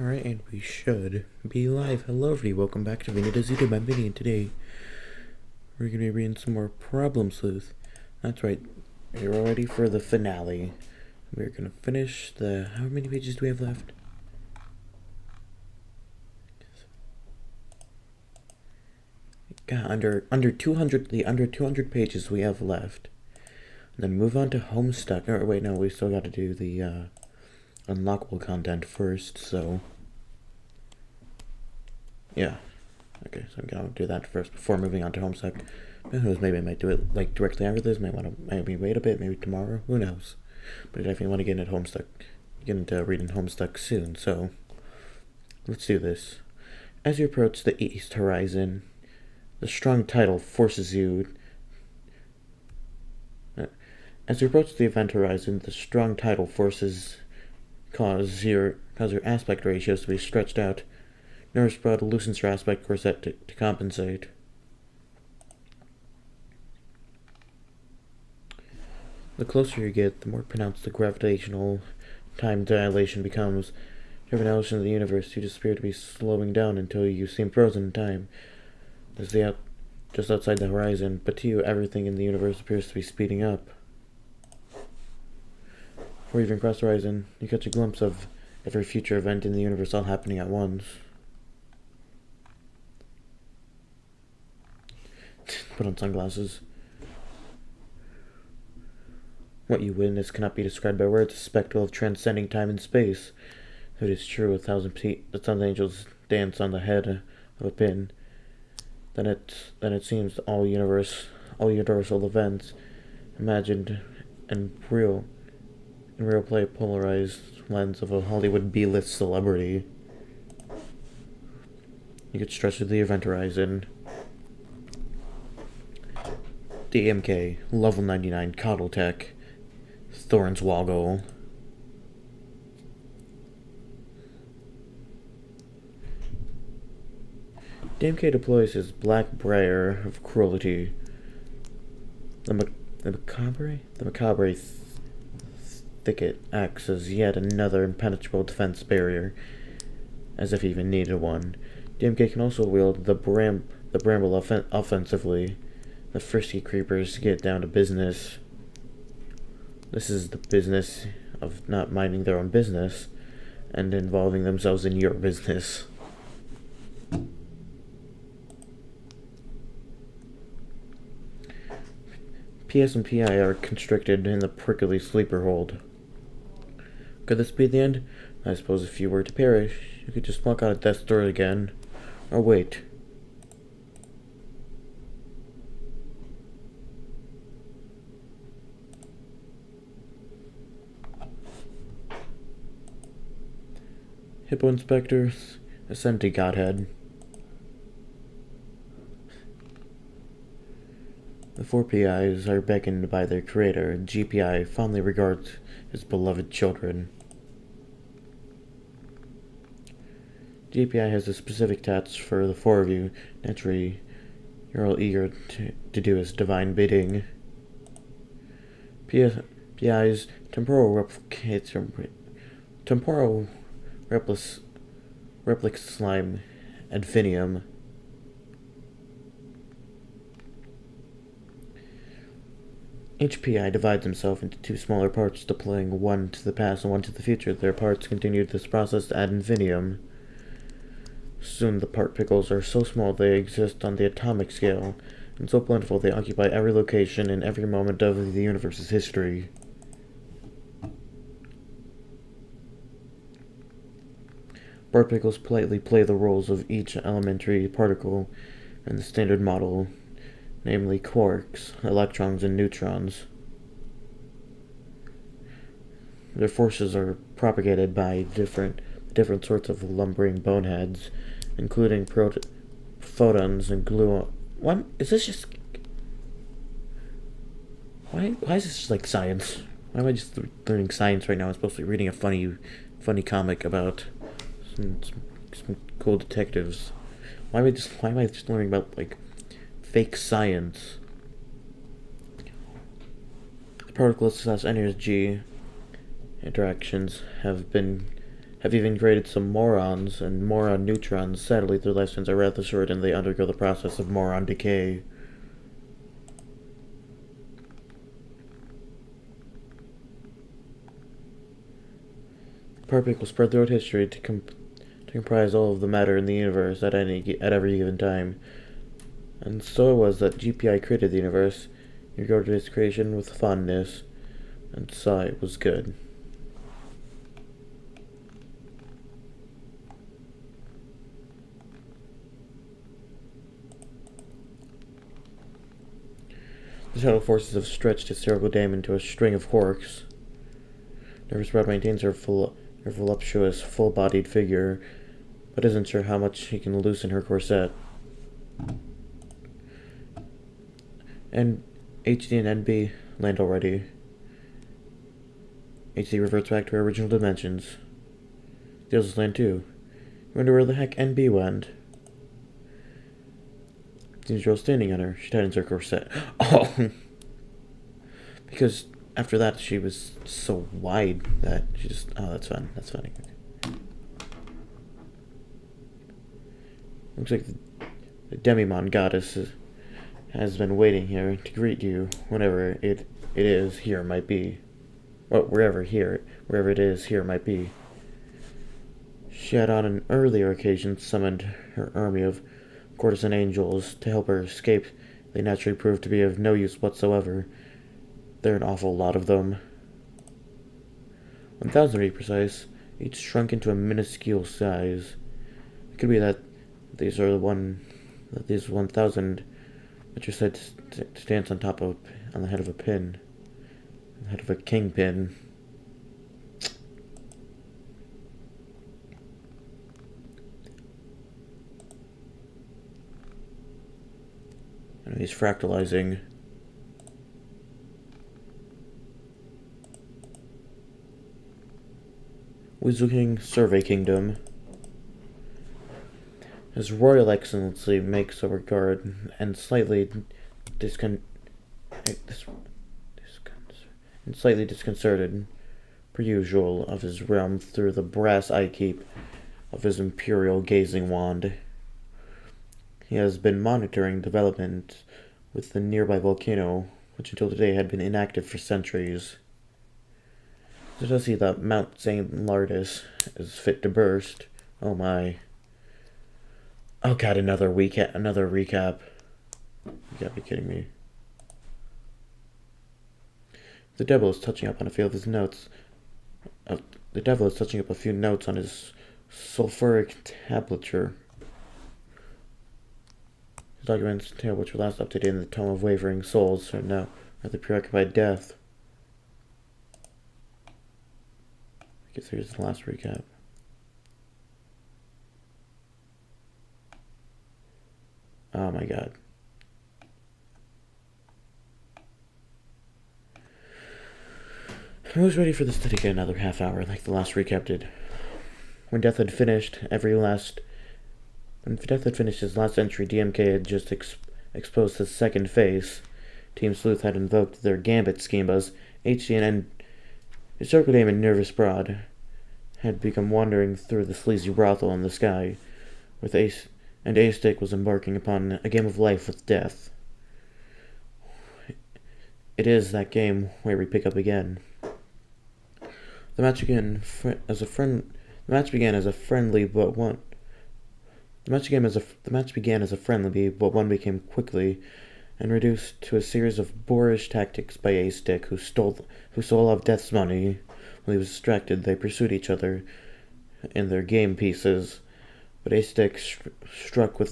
Alright, and we should be live. Hello everybody, welcome back to Vinny Does YouTube. I'm Vinny, and today we're going to be reading some more Problem Sleuth. That's right, you're all ready for the finale. We're going to finish the... how many pages do we have left? God, under 200 pages we have left. And then move on to Homestuck. Oh, wait, no, we still got to do the unlockable content first, so... yeah. Okay, so I'm gonna do that first before moving on to Homestuck. Who knows, maybe I might do it like directly after this, maybe wait a bit, maybe tomorrow, who knows. But I definitely want to get into reading Homestuck soon, so let's do this. As you approach the east horizon, the strong tidal forces you... As you approach the event horizon, the strong tidal forces cause your aspect ratios to be stretched out. Nerve spread loosens your aspect corset to compensate. The closer you get, the more pronounced the gravitational time dilation becomes. Every notion of the universe, you just appear to be slowing down until you seem frozen in time. Just outside the horizon, but to you, everything in the universe appears to be speeding up. Before you even cross the horizon, you catch a glimpse of every future event in the universe all happening at once. Put on sunglasses. What you witness cannot be described by words, a spectacle of transcending time and space. If it is true, a thousand angels dance on the head of a pin, then it seems all universal events, imagined and real, in real play, polarized lens of a Hollywood B-list celebrity. You get stretched to the event horizon. DMK, level 99, Coddle Tech, Thornswoggle. DMK deploys his black briar of cruelty. The macabre thicket acts as yet another impenetrable defense barrier, as if he even needed one. DMK can also wield the bramble offensively. The frisky creepers get down to business. This is the business of not minding their own business and involving themselves in your business. PS and PI are constricted in the prickly sleeper hold. Could this be the end? I suppose if you were to perish, you could just walk out of death's door again. Or wait. Hippo Inspectors, ascend to Godhead. The four PIs are beckoned by their creator, and GPI fondly regards his beloved children. GPI has a specific task for the four of you. Naturally, you're all eager to do his divine bidding. PI's temporal replic slime, Adfinium. Each PI divides himself into two smaller parts, deploying one to the past and one to the future. Their parts continue this process ad infinitum. Soon the part pickles are so small they exist on the atomic scale, and so plentiful they occupy every location in every moment of the universe's history. Part pickles politely play the roles of each elementary particle in the standard model, namely quarks, electrons, and neutrons. Their forces are propagated by different sorts of lumbering boneheads, including photons and gluons. What is this? Just why is this just like science? Why am I just learning science right now? I'm supposed to be reading a funny comic about some cool detectives. Why am I just learning about like fake science? The particle / energy interactions have been have even created some morons and moron neutrons. Sadly, their lifespans are rather short and they undergo the process of moron decay. Particle spread throughout history to comprise all of the matter in the universe at every given time. And so it was that GPI created the universe. He regarded its creation with fondness and saw it was good. The shadow forces have stretched hysterical dame into a string of horks. Nervous Rod maintains her voluptuous, full-bodied figure, but isn't sure how much she can loosen her corset. And HD and NB land already. HD reverts back to her original dimensions. The others land too. I wonder where the heck NB went. Seems girl standing on her. She tightens her corset. Oh! Because after that she was so wide that she just... Oh, that's fun. That's funny. Looks like the Demimon goddess has been waiting here to greet you whenever it is here might be. Well, wherever it is here might be. She had on an earlier occasion summoned her army of courtesan angels to help her escape. They naturally proved to be of no use whatsoever. There are an awful lot of them. 1,000 to be precise, each shrunk into a minuscule size. It could be that these 1,000 which are said to dance on the head of a pin. The head of a kingpin. And he's fractalizing. Wizuking Survey Kingdom. His Royal Excellency makes a regard and slightly disconcerted, per usual, of his realm through the brass eye-keep of his imperial gazing wand. He has been monitoring development with the nearby volcano, which until today had been inactive for centuries. So does see that Mount St. Lardus is fit to burst. Oh my. Oh god, another recap. You gotta be kidding me. The devil is touching up on a few of his notes. The devil is touching up a few notes on his sulfuric tablature. His documents tale which were last updated in the Tome of Wavering Souls are now the preoccupied death. I guess here's the last recap. Oh my god. I was ready for this to take another half hour like the last recap did. When Death had finished his last entry, DMK had just exposed his second face. Team Sleuth had invoked their gambit schemas. HCN Historical Dame and Nervous Broad had become wandering through the sleazy brothel in the sky, with A-Stick was embarking upon a game of life with death. It is that game where we pick up again. The match began as a friendly, but one became quickly and reduced to a series of boorish tactics by A-Stick, who stole all of Death's money. When he was distracted, they pursued each other in their game pieces, but A-Stick struck a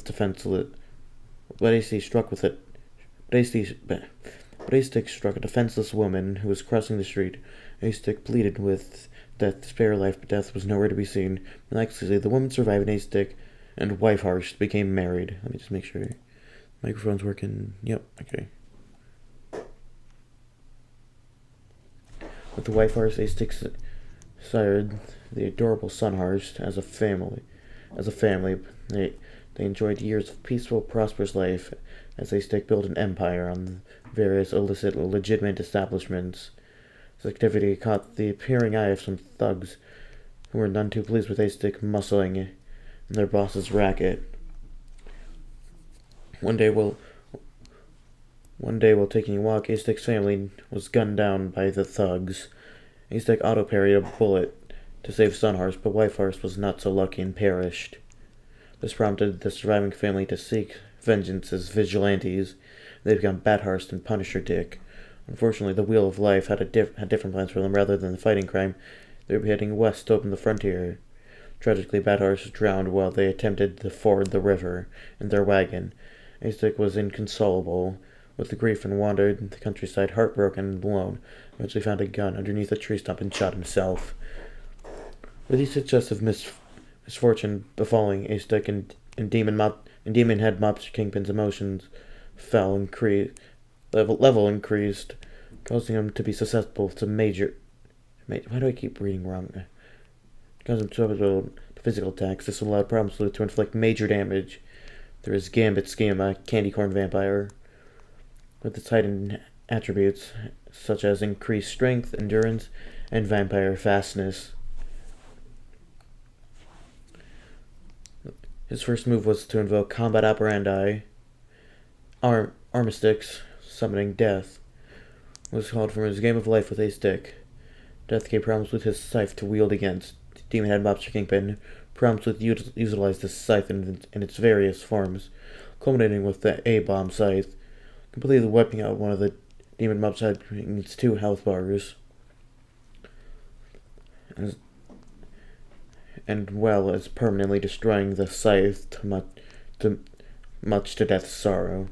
defenseless woman who was crossing the street. A-Stick pleaded with Death to spare her life, but Death was nowhere to be seen. Miraculously, the woman survived, and A-Stick and Wife Harsh became married. Let me just make sure. Microphone's working. Yep, okay. With the Wife Harsh, A-Stick sired the adorable son Harsh as a family. They enjoyed years of peaceful, prosperous life as A-Stick built an empire on various illicit, legitimate establishments. His activity caught the peering eye of some thugs who were none too pleased with A-Stick muscling in their boss's racket. One day while taking a walk, A-Stick's family was gunned down by the thugs. A-Stick auto-parried a bullet to save Sunhorse, but Whitehorse was not so lucky and perished. This prompted the surviving family to seek vengeance as vigilantes. They became Bathurst and Punisher Dick. Unfortunately, the Wheel of Life had different plans for them. Rather than fighting crime, they were heading west to open the frontier. Tragically, Bathurst drowned while they attempted to ford the river in their wagon. A-Stick was inconsolable with the grief and wandered the countryside heartbroken and alone. Eventually found a gun underneath a tree stump and shot himself. With each successive misfortune befalling A-Stick and Demon Head Mobster Kingpin's emotions level increased, causing him to be susceptible to why do I keep reading wrong? Causing him to physical attacks. This allowed Problem Sleuth to inflict major damage through his Gambit Schema, Candy Corn Vampire, with its heightened attributes such as increased strength, endurance, and vampire fastness. His first move was to invoke Combat Operandi. Armistice, summoning Death, was called from his game of life with A-Stick. Death gave Problem Sleuth his scythe to wield against Demon Head Mobster Kingpin. Problem Sleuth utilized this scythe in its various forms, culminating with the A-Bomb scythe, completely wiping out one of the Demon Mobs having its 2 health bars, and well as permanently destroying the scythe much to Death's sorrow.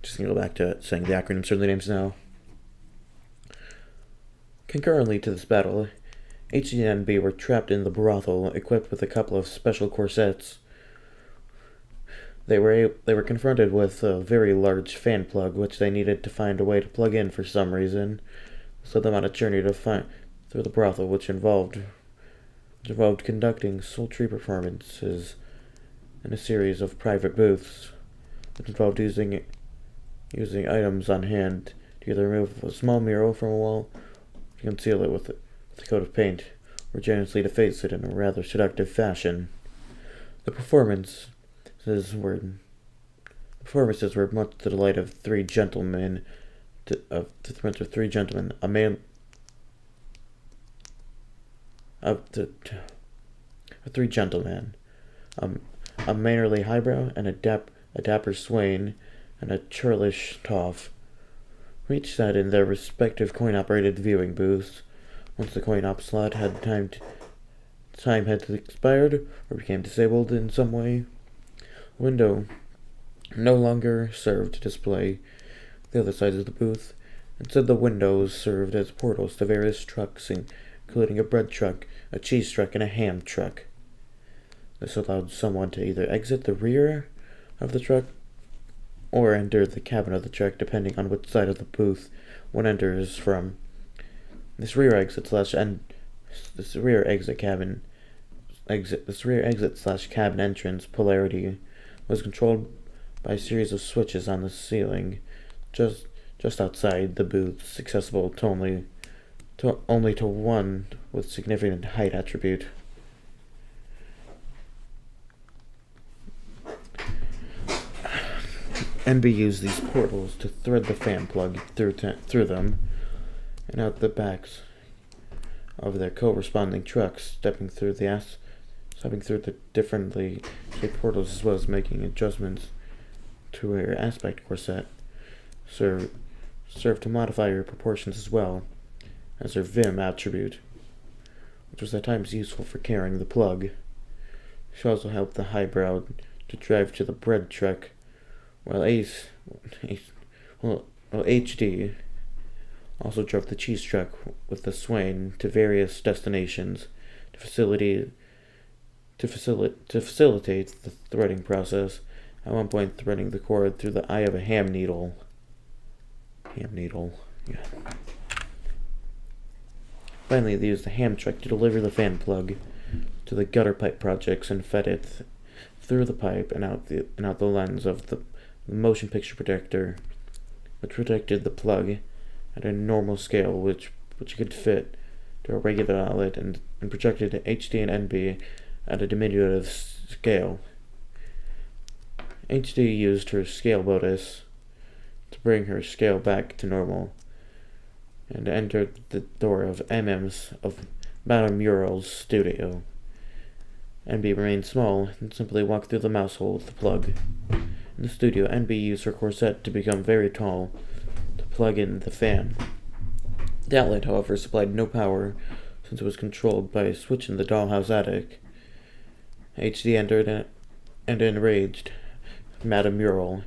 Just gonna go back to saying the acronym certainly names now. Concurrently to this battle, HD and B were trapped in the brothel, equipped with a couple of special corsets. They were confronted with a very large fan plug, which they needed to find a way to plug in for some reason. So them on a journey through the brothel, which involved conducting sultry performances in a series of private booths. It involved using items on hand to either remove a small mural from a wall, to conceal it with a coat of paint, or generously deface it in a rather seductive fashion. The performances were much to the delight of three gentlemen, a mannerly highbrow and a dapper swain, and a churlish toff. Each sat in their respective coin-operated viewing booths. Once the coin-op slot had time had expired or became disabled in some way, a window no longer served to display the other sides of the booth. Instead, the windows served as portals to various trucks, including a bread truck, a cheese truck, and a ham truck. This allowed someone to either exit the rear of the truck or enter the cabin of the truck, depending on which side of the booth one enters from. This rear exit slash cabin entrance polarity was controlled by a series of switches on the ceiling, just outside the booths, accessible only to one with significant height attribute. NB used these portals to thread the fan plug through them and out the backs of their corresponding trucks, stepping through the differently shaped portals, as well as making adjustments to her aspect corset. Served to modify her proportions as well as her Vim attribute, which was at times useful for carrying the plug. She also helped the highbrow to drive to the bread truck, while HD also drove the cheese truck with the swain to various destinations to facilitate the threading process, at one point threading the cord through the eye of a ham needle. Yeah. Finally, they used the ham truck to deliver the fan plug to the gutter pipe projects and fed it through the pipe and out the lens of the motion picture projector, which protected the plug at a normal scale, which could fit to a regular outlet and and projected HD and NB at a diminutive scale. HD used her scale bonus to bring her scale back to normal, and entered the door of Madame Mural's studio. NB remained small and simply walked through the mouse hole with the plug. In the studio, NB used her corset to become very tall to plug in the fan. The outlet, however, supplied no power since it was controlled by a switch in the dollhouse attic. HD entered and enraged Madame Mural.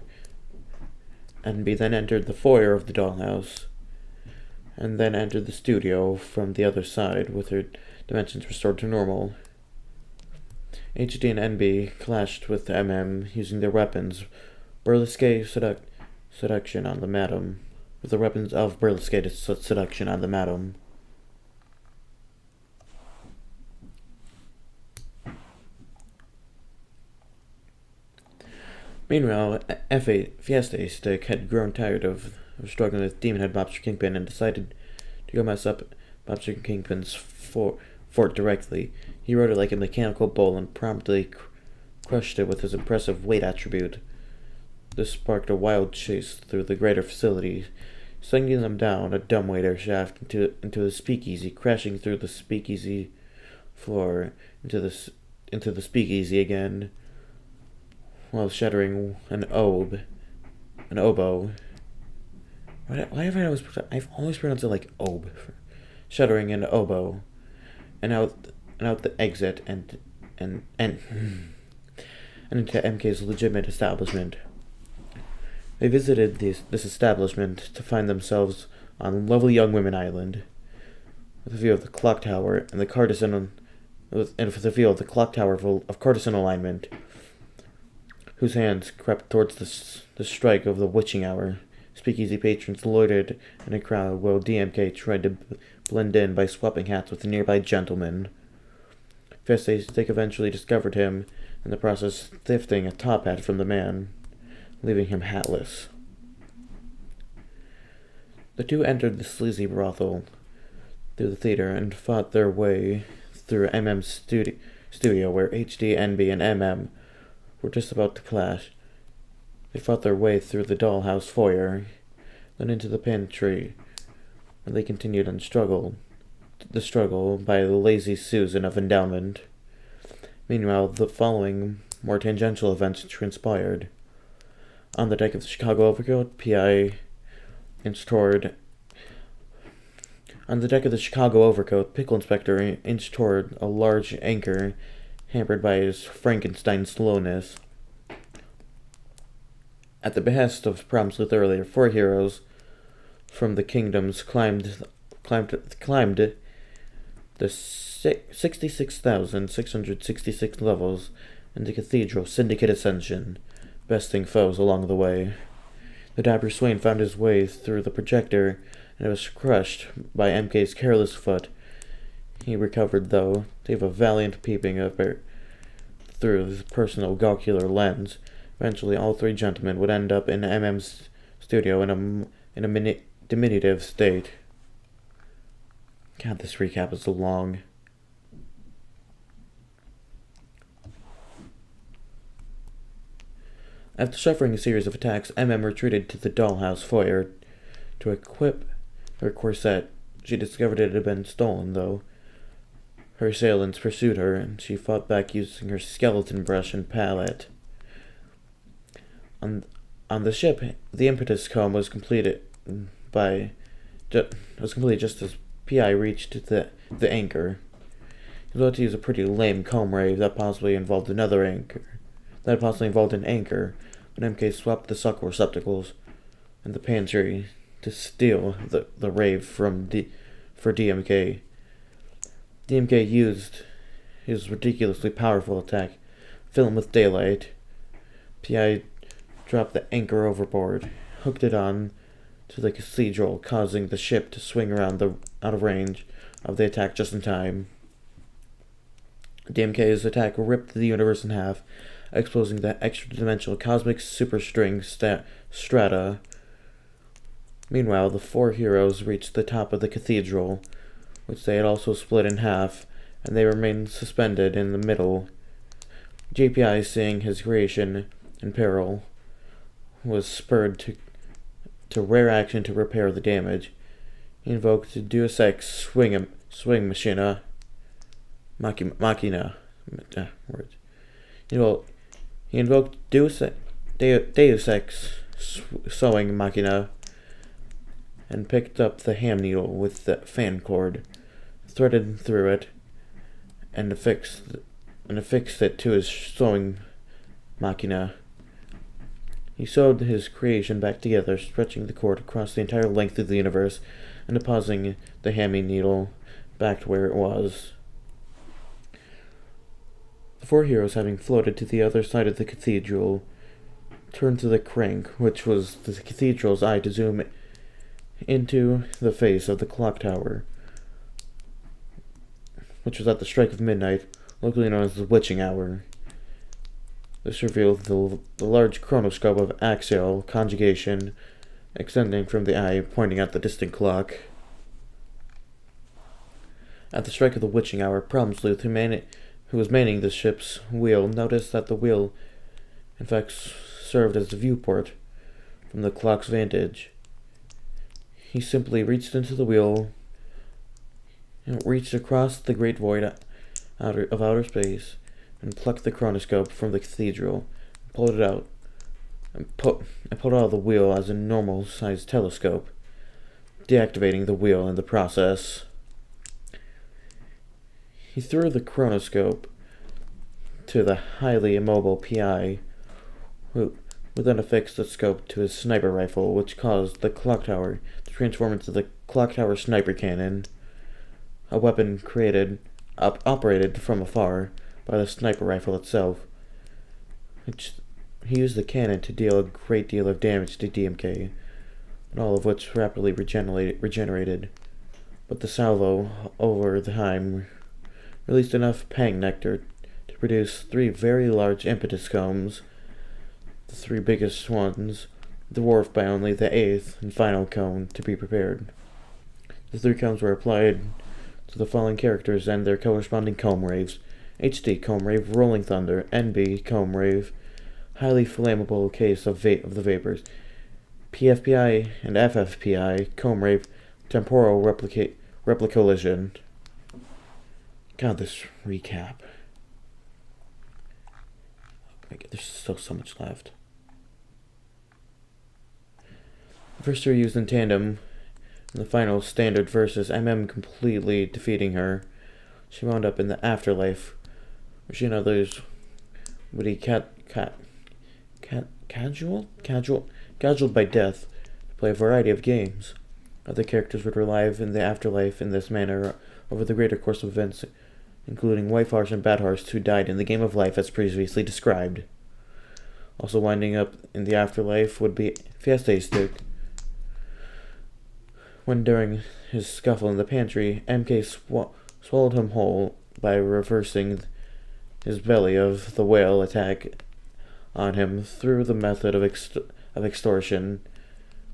NB then entered the foyer of the dollhouse, and then entered the studio from the other side with her dimensions restored to normal. HD and NB clashed with using their weapons, seduction on the Madam, with the weapons of burlesque seduction on the Madam. Meanwhile, F8 Fiesta Stick had grown tired of struggling with Demon Head Mobster Kingpin and decided to go mess up Mobster Kingpin's fort directly. He rode it like a mechanical bull and promptly crushed it with his impressive weight attribute. This sparked a wild chase through the greater facility, sending them down a dumbwaiter shaft into the speakeasy, crashing through the speakeasy floor into the speakeasy again, while shattering an oboe. Why have I've always pronounced it like oboe, shattering an oboe, and out the exit and into MK's legitimate establishment. They visited this establishment to find themselves on lovely Young Women Island, with a view of the clock tower and the Cartesian, of Cartesian alignment, whose hands crept towards the strike of the witching hour. Speakeasy patrons loitered in a crowd while DMK tried to blend in by swapping hats with a nearby gentleman. Fiesta Stick eventually discovered him, in the process thifting a top hat from the man, leaving him hatless. The two entered the sleazy brothel through the theater and fought their way through MM's studio where HD, NB, and MM were just about to clash. They fought their way through the dollhouse foyer, then into the pantry, where they continued on the struggle by the lazy Susan of Endowment. Meanwhile, the following more tangential events transpired. On the deck of the Chicago Overcoat, Pickle Inspector inched toward a large anchor, hampered by his Frankenstein slowness. At the behest of Sleuth earlier, 4 heroes from the kingdoms climbed the 66,666 levels in the Cathedral Syndicate Ascension, besting foes along the way. The dapper Swain found his way through the projector and was crushed by MK's careless foot. He recovered, though, to have a valiant peeping through his personal gawkular lens. Eventually, all 3 gentlemen would end up in MM's studio in a diminutive state. God, this recap is so long. After suffering a series of attacks, retreated to the dollhouse foyer to equip her corset. She discovered it had been stolen, though. Her assailants pursued her, and she fought back using her skeleton brush and palette. On the ship, the impetus comb was completed just as PI reached the anchor. He was about to use a pretty lame comb ray that possibly involved an anchor, but MK swapped the sucker receptacles in the pantry to steal the rave for DMK. DMK used his ridiculously powerful attack, fill him with daylight. PI dropped the anchor overboard, hooked it on to the cathedral, causing the ship to swing around out of range of the attack just in time. DMK's attack ripped the universe in half, exposing the extra-dimensional cosmic superstring strata. Meanwhile, the 4 heroes reached the top of the cathedral, which they had also split in half, and they remained suspended in the middle. JPI, seeing his creation in peril, was spurred to rare action to repair the damage. He invoked Deus Ex Swing Machina. Machina. Words. He invoked Deus Ex Sewing Machina and picked up the ham needle with the fan cord, threaded through it, and affixed it to his sewing machina. He sewed his creation back together, stretching the cord across the entire length of the universe and depositing the hammy needle back to where it was. The four heroes, having floated to the other side of the cathedral, turned to the crank, which was the cathedral's eye, to zoom into the face of the clock tower, which was at the strike of midnight, locally known as the witching hour. This revealed the large chronoscope of axial conjugation extending from the eye, pointing at the distant clock. At the strike of the witching hour, Sleuth, who was manning the ship's wheel, noticed that the wheel, in fact, served as a viewport from the clock's vantage. He simply reached into the wheel and reached across the great void of outer space and plucked the chronoscope from the cathedral, pulled it out, and pulled it out of the wheel as a normal-sized telescope, deactivating the wheel in the process. He threw the chronoscope to the highly immobile PI, who then affixed the scope to his sniper rifle, which caused the clock tower to transform into the clock tower sniper cannon, a weapon operated from afar by the sniper rifle itself. He used the cannon to deal a great deal of damage to DMK, all of which rapidly regenerated. But the salvo, over time, released enough pang nectar to produce 3 very large impetus combs, the 3 biggest ones dwarfed by only the 8th and final cone to be prepared. The 3 cones were applied to the following characters and their corresponding comb raves: HD comb rave, rolling thunder; NB comb rave, highly flammable case of the vapors; PFPI and FFPI comb rave, temporal replicollision. God, this recap. There's still so much left. The first 3 used in tandem in the final standard versus MM completely defeating her. She wound up in the afterlife, where she and others would be cajoled by death to play a variety of games. Other characters would relive in the afterlife in this manner over the greater course of events, including White Horse and Bad Horse, who died in the game of life as previously described. Also winding up in the afterlife would be Fiesta Stick, when during his scuffle in the pantry, MK swallowed him whole by reversing his belly of the whale attack on him through the method of extortion.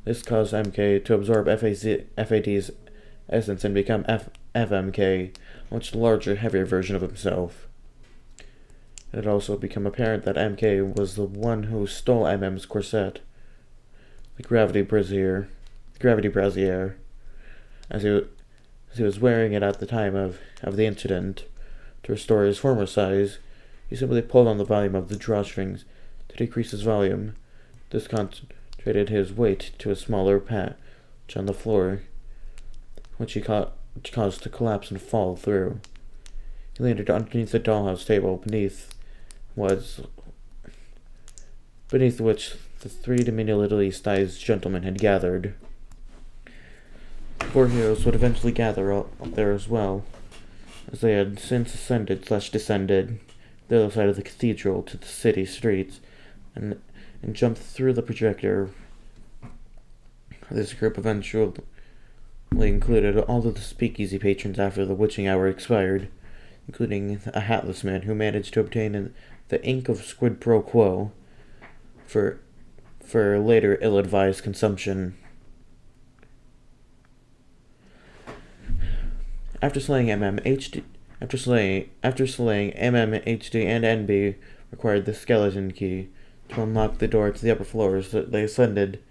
This caused MK to absorb FAD's essence and become FMK, a much larger, heavier version of himself. It had also become apparent that MK was the one who stole MM's corset, the gravity brassiere, as he was wearing it at the time of the incident. To restore his former size, he simply pulled on the volume of the drawstrings to decrease his volume. This concentrated his weight to a smaller patch on the floor, which caused to collapse and fall through. He landed underneath the dollhouse table, beneath which the 3 diminutively sized gentlemen had gathered. 4 heroes would eventually gather up there as well, as they had since ascended/descended the other side of the cathedral to the city streets, and jumped through the projector. This group eventually included all of the speakeasy patrons after the witching hour expired, including a hatless man who managed to obtain the ink of squid pro quo for later ill-advised consumption. After slaying MM, After slaying MMHD and NB required the skeleton key to unlock the door to the upper floors. They ascended,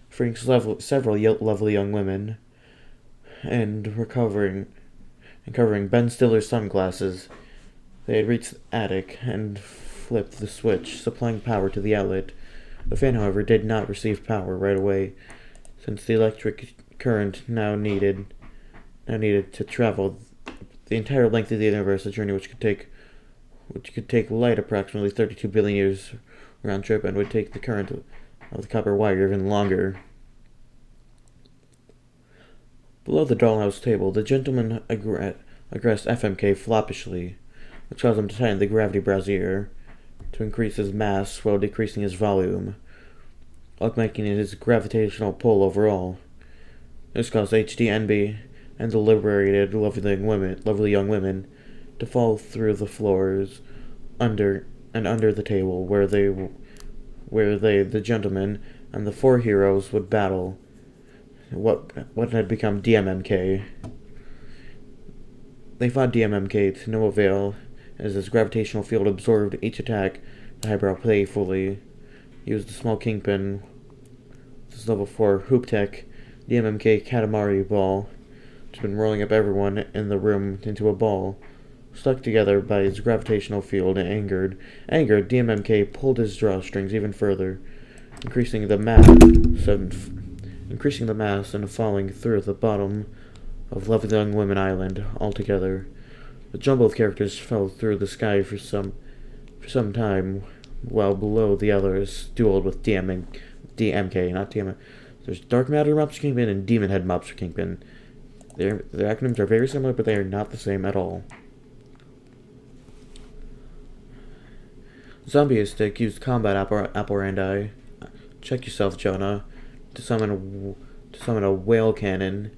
freeing several lovely young women, and covering Ben Stiller's sunglasses. They had reached the attic and flipped the switch, supplying power to the outlet. The fan, however, did not receive power right away, since the electric current now needed to travel the entire length of the universe, a journey which could take light approximately 32 billion years round trip, and would take the current of the copper wire even longer. Below the dollhouse table, the gentleman aggressed FMK floppishly, which caused him to tighten the gravity brassiere to increase his mass while decreasing his volume, while making his gravitational pull overall. This caused HDNB and the liberated lovely young women to fall through the floors under the table, where the gentleman and the four heroes would battle what had become DMMK. They fought DMMK to no avail, as his gravitational field absorbed each attack. The highbrow playfully used the small kingpin, this level 4 hoop tech DMMK Katamari ball, which had been rolling up everyone in the room into a ball, stuck together by his gravitational field. Angered, DMMK pulled his drawstrings even further, increasing the mass and falling through the bottom of Lovely Young Women Island altogether. The jumble of characters fell through the sky for some time, while below the others dueled with DMK, not DMK. There's Dark Matter Mobster Kingpin and Demon Head Mobster Kingpin. Their acronyms are very similar, but they are not the same at all. Zombieistic used combat operandi. Check yourself, Jonah. To summon a whale cannon.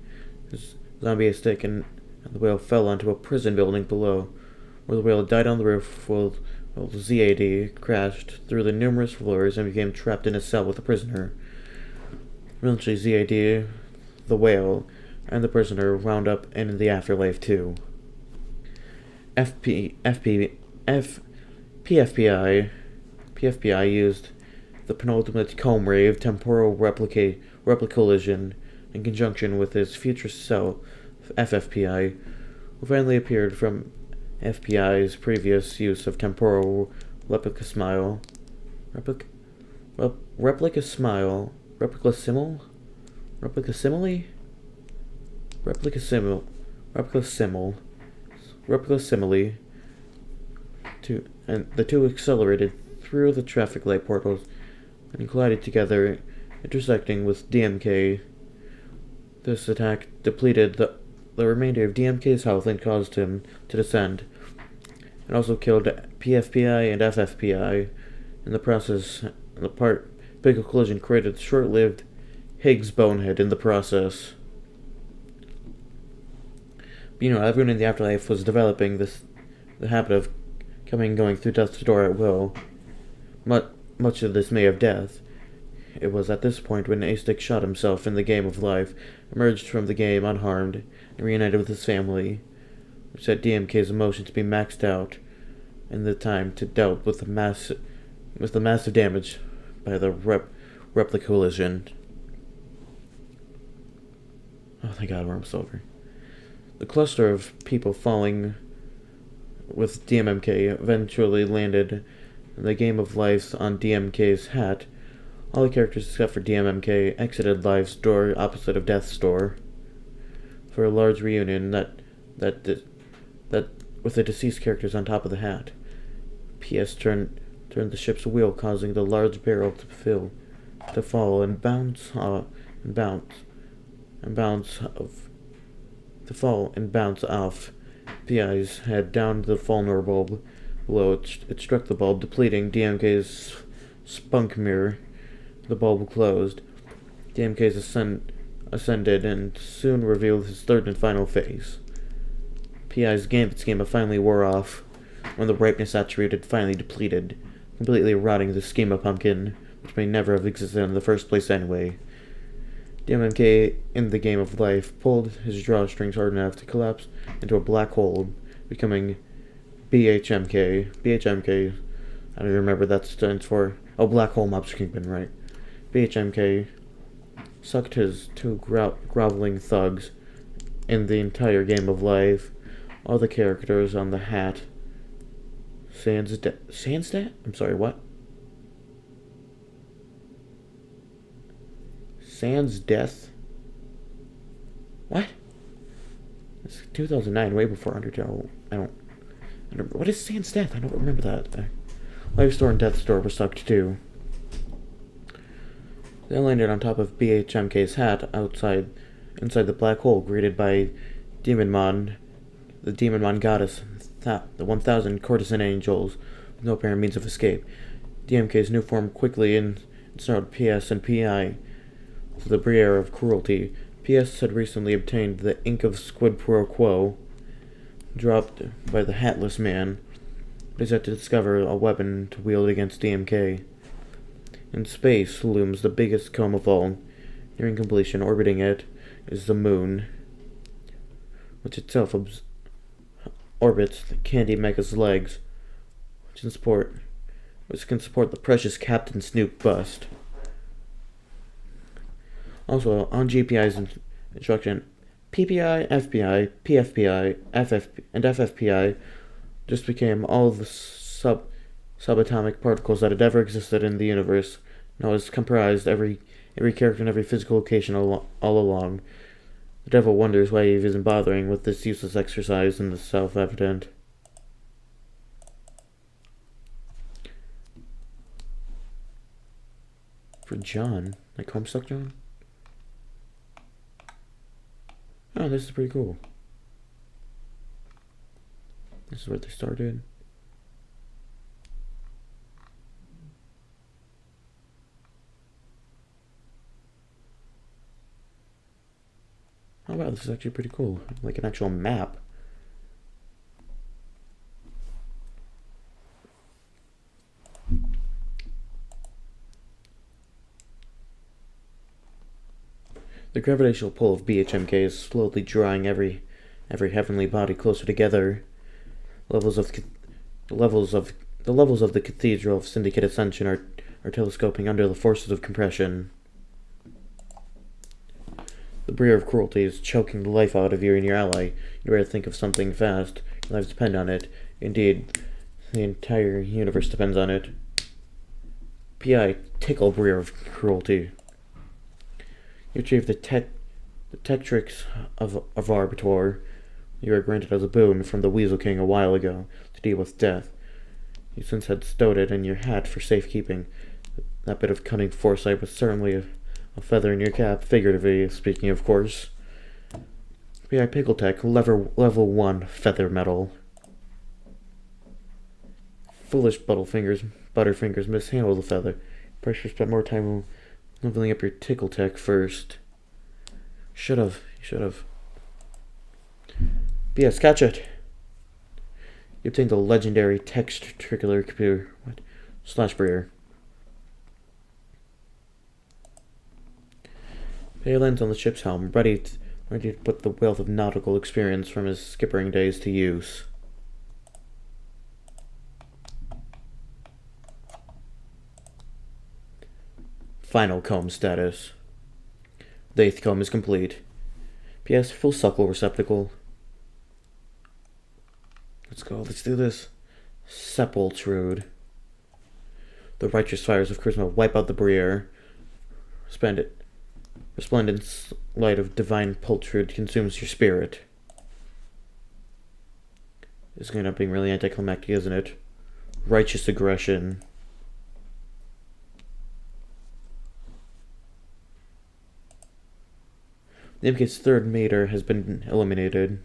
Zombieistic and the whale fell onto a prison building below, where the whale died on the roof while ZAD crashed through the numerous floors and became trapped in a cell with a prisoner. Eventually, ZAD, the whale, and the prisoner wound up in the afterlife too. PFPI used the penultimate comb ray of temporal replicollision in conjunction with his future self, FFPI, who finally appeared from FPI's previous use of temporal replica simile, and the two accelerated through the traffic light portals and collided together, intersecting with DMK. This attack depleted the remainder of DMK's health and caused him to descend. It also killed PFPI and FFPI. In the process, big collision created short-lived Higgs bonehead in the process. But, everyone in the afterlife was developing the habit of coming and going through death's door at will, much of this may of death. It was at this point when Astic shot himself in the game of life, emerged from the game unharmed, and reunited with his family, which set DMK's emotion to be maxed out, and the time to dealt with the massive damage by the replica collision. Oh, thank God, we're almost over. The cluster of people falling with DMMK eventually landed in the game of life on DMK's hat. All the characters except for DMMK exited life's door opposite of death's door for a large reunion that with the deceased characters on top of the hat. PS turned the ship's wheel, causing the large barrel to fall and bounce off PI's head down to the Fulner bulb below. It struck the bulb, depleting DMK's spunk mirror. The bulb closed. DMK's ascended and soon revealed his third and final phase. PI's gambit schema finally wore off when the ripeness attribute had finally depleted, completely rotting the schema pumpkin, which may never have existed in the first place anyway. DMMK, in the game of life, pulled his drawstrings hard enough to collapse into a black hole, becoming BHMK. BHMK, I don't remember what that stands for. Oh, Black Hole Mobster Kingpin, right. BHMK sucked his two groveling thugs in the entire game of life. All the characters on the hat. Sandstat? I'm sorry, what? Sans Death? What? It's 2009, way before Undertale. I don't remember. What is Sans Death? I don't remember that. Life Store and Death Store were sucked too. They landed on top of BHMK's hat inside the black hole, greeted by Demonmon, the Demonmon goddess, the 1,000 courtesan angels, with no apparent means of escape. DMK's new form quickly snarled PS and PI to the Briere of Cruelty. PS had recently obtained the ink of Squid Pro Quo, dropped by the Hatless Man. They set to discover a weapon to wield against DMK. In space looms the biggest comb of all. Nearing completion, orbiting it, is the moon, which itself orbits the Candy Mega's legs, which can support the precious Captain Snoop bust. Also, on GPI's instruction, PPI, FPI, PFPI, and FFPI just became all of the subatomic particles that had ever existed in the universe. Now has comprised every character in every physical location all along. The devil wonders why he isn't bothering with this useless exercise in the self-evident. For John? Like Homestuck John? Oh, this is pretty cool. This is where they started. Oh wow, this is actually pretty cool. Like an actual map. The gravitational pull of BHMK is slowly drawing every heavenly body closer together. The levels of the Cathedral of Syndicate Ascension are telescoping under the forces of compression. The Briere of Cruelty is choking the life out of you and your ally. You better think of something fast. Your lives depend on it. Indeed, the entire universe depends on it. P.I. Tickle Briere of Cruelty. You achieve the Tetrix of Arbiter. You were granted as a boon from the Weasel King a while ago to deal with death. You since had stowed it in your hat for safekeeping. That bit of cunning foresight was certainly a feather in your cap, figuratively speaking, of course. P.I. Pickletech, level 1 feather metal. Foolish Butterfingers mishandled the feather. Perhaps you spent more time leveling up your Tickletech first. You should've. P.S. Catch it! You obtained the legendary Textricular computer. Slash Briere. He lands on the ship's helm, ready to put the wealth of nautical experience from his skippering days to use. Final comb status. The 8th comb is complete. P.S. Full suckle receptacle. Let's go, let's do this. Sepultrude. The righteous fires of charisma wipe out the Briere. Resplendent light of divine pultrude consumes your spirit. This is going to end up being really anticlimactic, isn't it? Righteous aggression. The MK's third meter has been eliminated.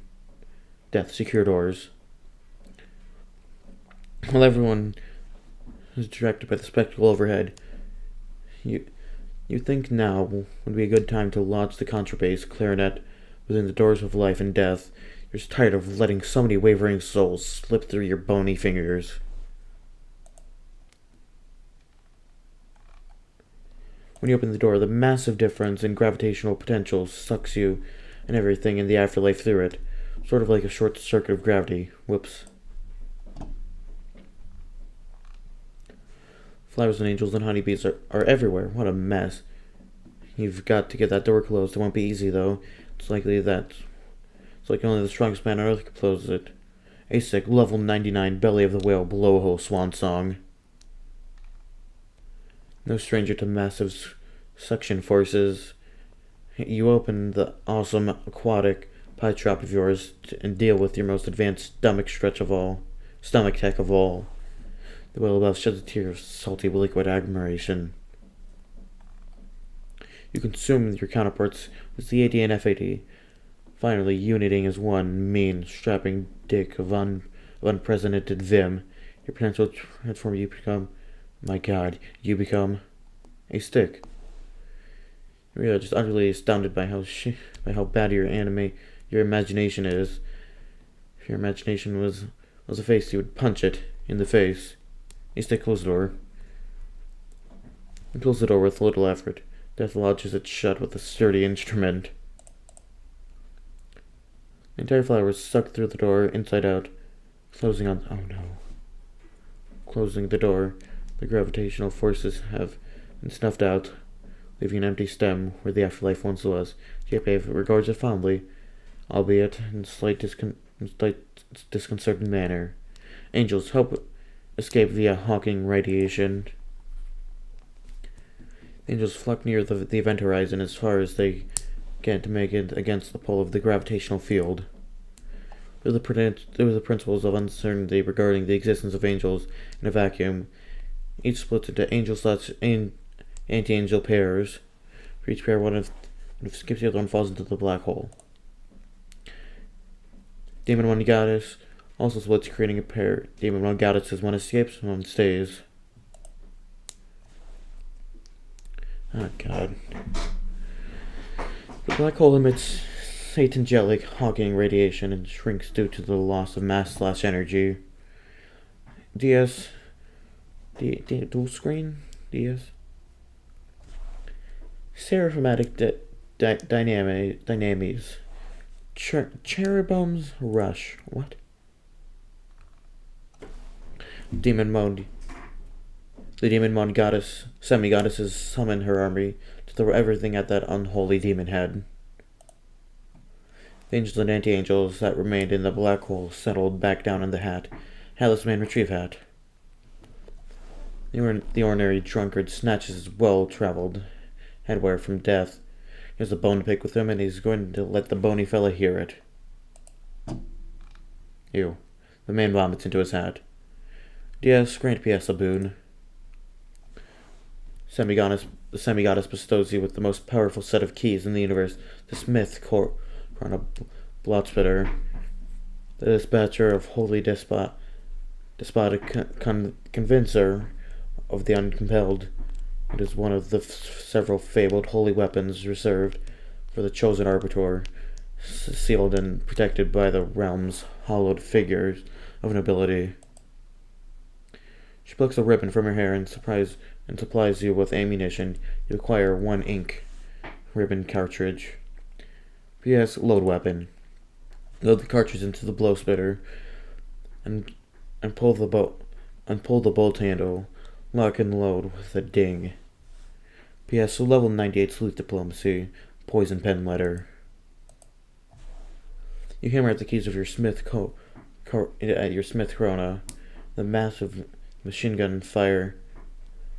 Death secure doors. While everyone is directed by the spectacle overhead, you think now would be a good time to launch the contrabass clarinet within the doors of life and death. You're just tired of letting so many wavering souls slip through your bony fingers. When you open the door, the massive difference in gravitational potential sucks you and everything in the afterlife through it. Sort of like a short circuit of gravity. Whoops. Flowers and angels and honeybees are everywhere. What a mess. You've got to get that door closed. It won't be easy, though. It's likely that... It's like only the strongest man on Earth could close it. ASIC, level 99, belly of the whale, blowhole, swan song. No stranger to massive suction forces. You open the awesome aquatic pie trap of yours and deal with your most advanced stomach tech of all. The whale above sheds a tear of salty liquid admiration. You consume your counterparts with the AD and FAD. Finally, uniting as one mean, strapping dick of unprecedented vim. Your potential transform, you become... My god, you become... a stick. You are just utterly astounded by how bad your imagination is. If your imagination was a face, you would punch it in the face. A stick closes the door. He closes the door with little effort. Death lodges it shut with a sturdy instrument. The entire flower was sucked through the door, inside out, closing the door. The gravitational forces have been snuffed out, leaving an empty stem where the afterlife once was. JP regards it fondly, albeit in slight disconcerting manner. Angels help escape via Hawking radiation. The angels flock near the event horizon as far as they can to make it against the pull of the gravitational field. There were the principles of uncertainty regarding the existence of angels in a vacuum. Each split into angel/anti-angel pairs. For each pair, one of skips the other one falls into the black hole. Demon One Goddess also splits, creating a pair. Demon One Goddesses, one escapes, one stays. Oh god. The black hole emits satangelic Hawking radiation and shrinks due to the loss of mass/energy. DS dual screen? DS? Seraphimatic dynamies. Cherubim's rush. What? Demon mode. The demon one goddess, semi-goddesses summon her army to throw everything at that unholy demon head. The angels and anti-angels that remained in the black hole settled back down in the hat. Hatless man retrieve hat. The ordinary drunkard snatches his well-traveled headwear from death. He has a bone to pick with him, and he's going to let the bony fella hear it. Ew. The man vomits into his hat. DS, grant PS a boon. The semi-goddess bestows you with the most powerful set of keys in the universe, the Smith Corona Blotsplitter, the dispatcher of holy despotic convincer of the uncompelled. It is one of the several fabled holy weapons reserved for the chosen arbiter, sealed and protected by the realm's hallowed figures of nobility. She plucks a ribbon from her hair and supplies you with ammunition. You acquire one ink ribbon cartridge. PS load weapon. Load the cartridge into the blow spitter and pull the bolt handle. Lock and load with a ding. PS level 98 sleuth diplomacy. Poison pen letter. You hammer at the keys of your Smith Corona. The massive machine gun fire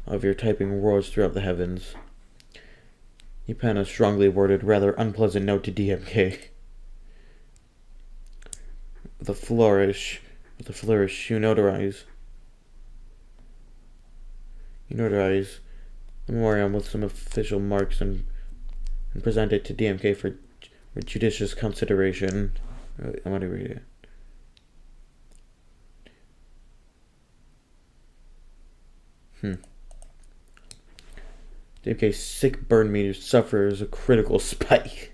of your typing roars throughout the heavens. You pen a strongly worded, rather unpleasant note to DMK. With a flourish, you notarize the memoriam with some official marks and present it to DMK for judicious consideration. I want to read it. DMK's sick burn meter suffers a critical spike.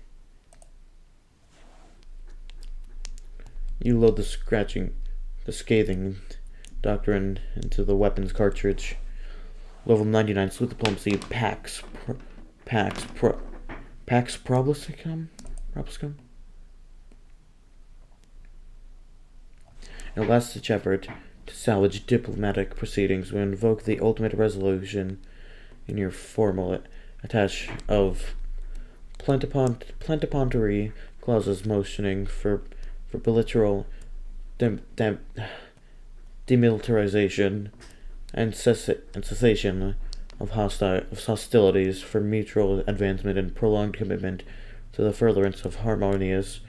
You load the scathing doctrine into the weapons cartridge. Level 99 sleuth diplomacy. Pax Proboscum? In a last-ditch effort to salvage diplomatic proceedings, we invoke the ultimate resolution in your formal attach of plenipotentiary clauses motioning for bilateral demilitarization and cessation of hostilities for mutual advancement and prolonged commitment to the furtherance of harmonious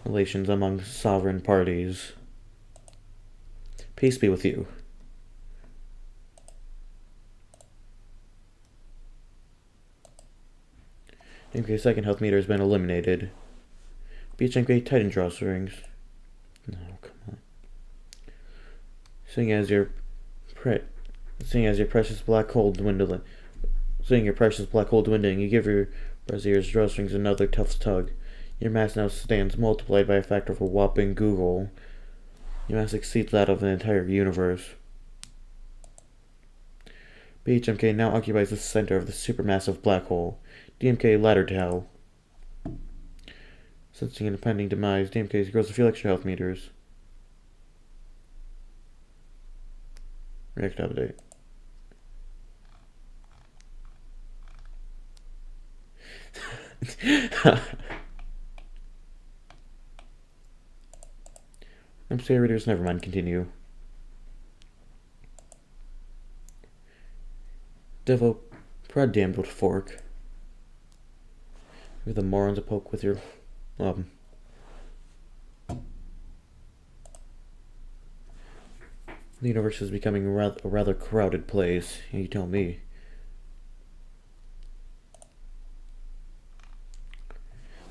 relations among sovereign parties. Peace be with you. DMK's second health meter has been eliminated. BHMK Titan drawstrings. No, come on. Seeing as your precious black hole dwindling, you give your Brazier's drawstrings another tough tug. Your mass now stands multiplied by a factor of a whopping Google. Your mass exceeds that of the entire universe. BHMK now occupies the center of the supermassive black hole. DMK ladder to hell. Sensing an impending demise, DMK grows a few extra health meters. React update. I'm sorry, readers, never mind, continue. Devil, prod damned with fork. You're the morons a poke with your, The universe is becoming a rather crowded place, you tell me.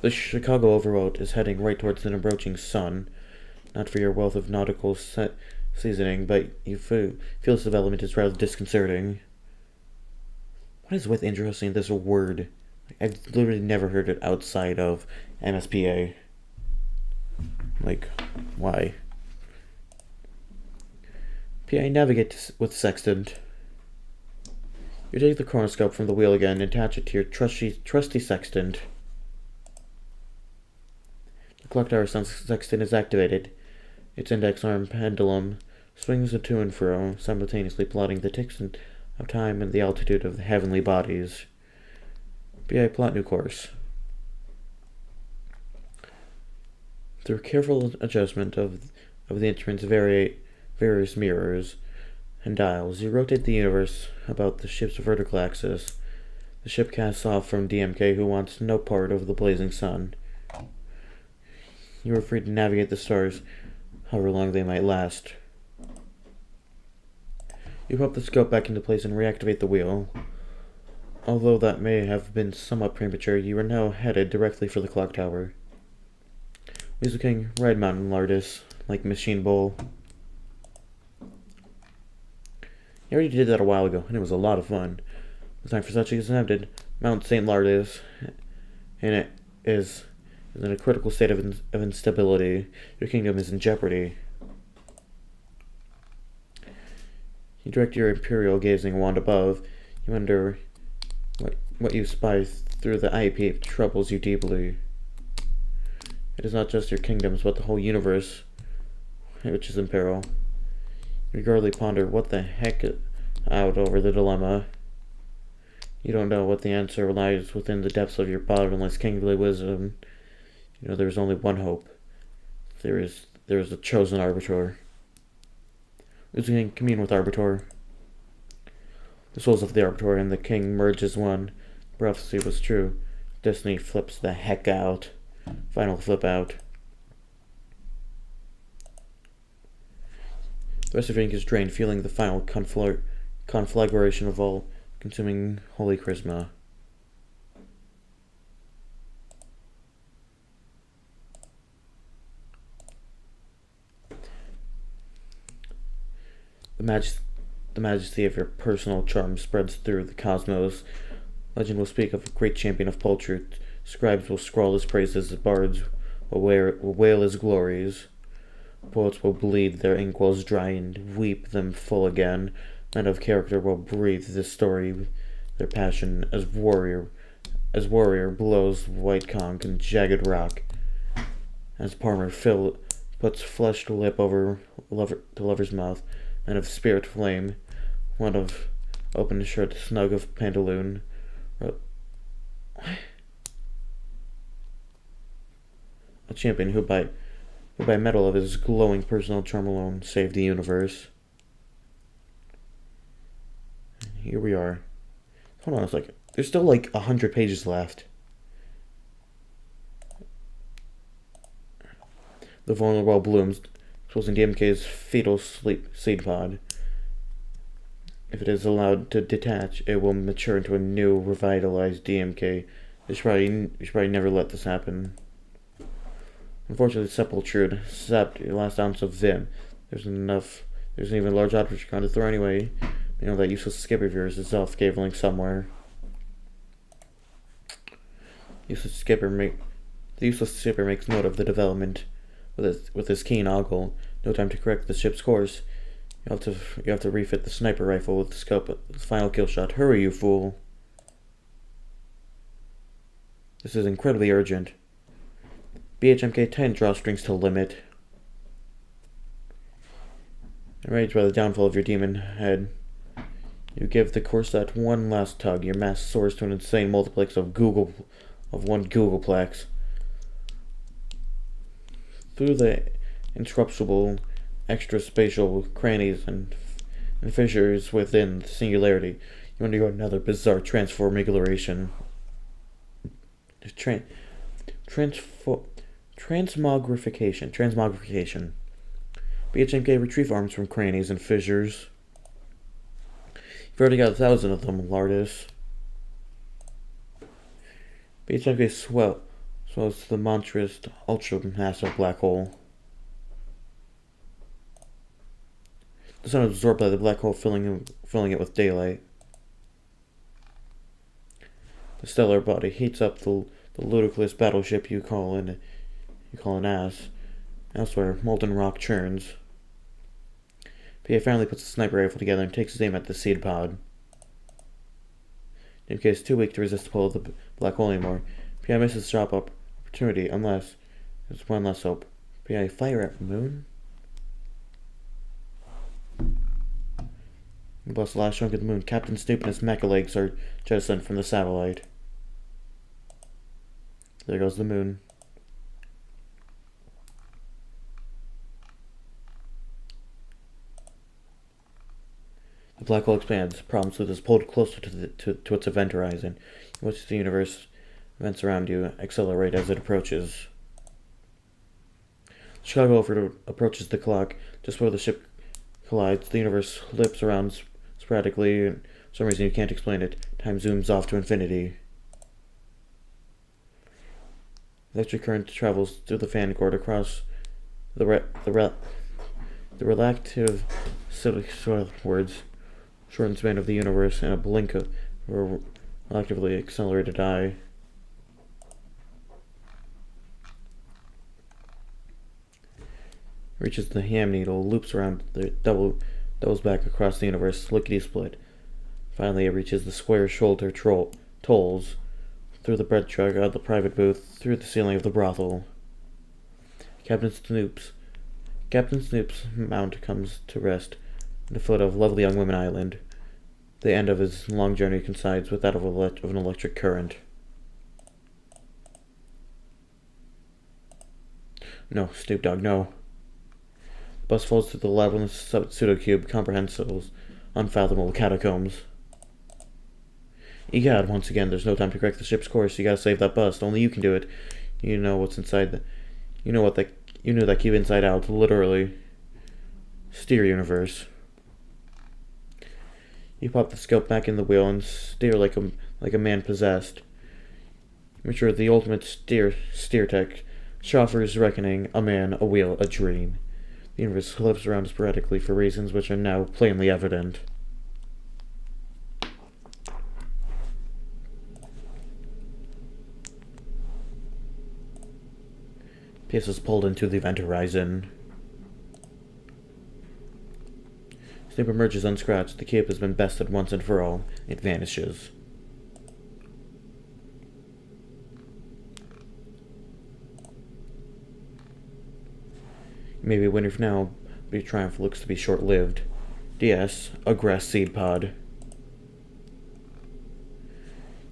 The Chicago Overboat is heading right towards an approaching sun. Not for your wealth of nautical seasoning, but you feel this development is rather disconcerting. What is with interesting this word? I've literally never heard it outside of MSPA. Like, why? PA, navigate with sextant. You take the chronoscope from the wheel again and attach it to your trusty sextant. The clock tower sextant is activated. Its index arm pendulum swings to and fro, simultaneously plotting the ticks of time and the altitude of the heavenly bodies. PA, plot new course. Through careful adjustment of the instrument's various mirrors and dials, you rotate the universe about the ship's vertical axis. The ship casts off from DMK, who wants no part of the blazing sun. You are free to navigate the stars, however long they might last. You pop the scope back into place and reactivate the wheel. Although that may have been somewhat premature, you are now headed directly for the clock tower. Weasel King, ride Mountain Lardis, like Machine Bull. You already did that a while ago, and it was a lot of fun. The time for such is attempted. Mount St. Lardis, and it is in a critical state of instability. Your kingdom is in jeopardy. You direct your imperial gazing wand above. You wonder what you spy through the eyepiece troubles you deeply. It is not just your kingdoms, but the whole universe which is in peril. You regardlessly ponder what the heck out over the dilemma. You don't know what the answer lies within the depths of your bottomless kingly wisdom. You know there is only one hope. There is a chosen arbiter. Losing in commune with Arbiter. The souls of the Arbiter and the King merge as one. Prophecy was true. Destiny flips the heck out. Final flip out. The rest of your ink is drained, feeling the final conflagration of all consuming holy charisma. The majesty of your personal charm spreads through the cosmos. Legend will speak of a great champion of poultry. Scribes will scrawl his praises. Bards will wail his glories. Poets will bleed their inkwells dry and weep them full again. Men of character will breathe this story, their passion as warrior blows white conch and jagged rock. As Palmer puts fleshed lip over the lover's mouth, and of spirit flame, one of open shirt, snug of pantaloon. A champion who by metal of his glowing personal charm alone saved the universe. Here we are. Hold on a second. There's still like 100 pages left. The vulnerable blooms, exposing DMK's fetal seed pod. If it is allowed to detach, it will mature into a new, revitalized DMK. You should probably never let this happen. Unfortunately, sepultured, sapped the last ounce of vim. There's an even large object you're going to throw anyway. You know that useless skip of yours is self-gaveling somewhere. The useless skipper makes note of the development with his keen ogle. No time to correct the ship's course. You have to refit the sniper rifle with the scope of the final kill shot. Hurry, you fool! This is incredibly urgent. BHMK 10 drawstrings to limit. Enraged by the downfall of your demon head, you give the corset one last tug. Your mass soars to an insane multiplex of one Googleplex. Through the interruptible extraspatial crannies and fissures within the singularity, you undergo another bizarre transmogrification. Transmogrification. BHMK retrieve arms from crannies and fissures. You've already got 1,000 of them, Lardis. BHMK swells the monstrous, ultra-massive black hole. The sun is absorbed by the black hole, filling it with daylight. The stellar body heats up the ludicrous battleship you call an ass. Elsewhere, molten rock churns. PA finally puts the sniper rifle together and takes his aim at the seed pod. DMK is too weak to resist the pull of the black hole anymore. PI misses drop opportunity unless there's one less hope. PI fire at moon? You blast the last chunk of the moon. Captain Snoop and his mecha legs are jettisoned from the satellite. There goes the moon. The black hole expands. Problem Sleuth is pulled closer to its event horizon. You watch the universe events around you accelerate as it approaches. Chicago approaches the clock. Just before the ship collides, the universe lips around sporadically. For some reason you can't explain it. Time zooms off to infinity. Electric current travels through the fan cord across the relactive words, shortened span of the universe in a blink of a relatively accelerated eye. Reaches the ham needle, loops around, doubles back across the universe, lickety-split. Finally, it reaches the square shoulder tolls, through the bread truck, out the private booth, through the ceiling of the brothel. Captain Snoop's mount comes to rest at the foot of Lovely Young Women Island. The end of his long journey coincides with that of an electric current. No, Snoop Dogg, no. The bus falls through the labyrinth pseudocube, comprehensibles, unfathomable catacombs. Egad, once again, there's no time to correct the ship's course. You gotta save that bus. Only you can do it. You know what's inside you know that cube inside out, literally. Steer, universe. You pop the scope back in the wheel and steer like a man possessed. Mature the ultimate steer tech. Chauffeur's reckoning, a man, a wheel, a dream. The universe flips around sporadically for reasons which are now plainly evident. Pieces pulled into the event horizon. Snoop emerges unscratched. The cape has been bested once and for all. It vanishes. You may be winning for now, but your triumph looks to be short-lived. DS, a grass seed pod.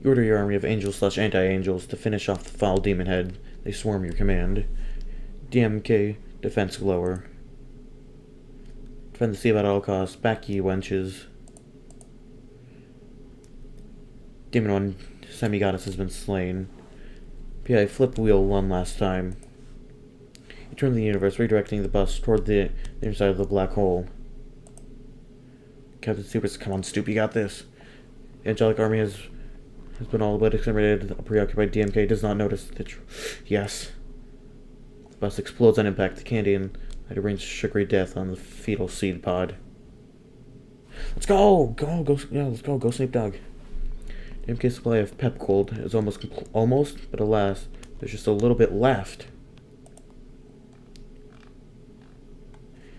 You order your army of angels/anti-angels to finish off the foul demon head. They swarm your command. DMK, defense glower. Defend the seed at all costs. Back ye wenches. Demon 1, semi-goddess has been slain. PI, flip wheel one last time. You turn the universe, redirecting the bus toward the inner side of the black hole. Captain Supers, come on, Stoop, you got this. The angelic army has been all but exterminated. A preoccupied DMK does not notice the yes. The bus explodes on impact. The candy and I'd arranged sugary death on the fetal seed pod. Let's go! Go, yeah, let's go Snape Dog. DMK's supply of pep cold is almost, but alas, there's just a little bit left.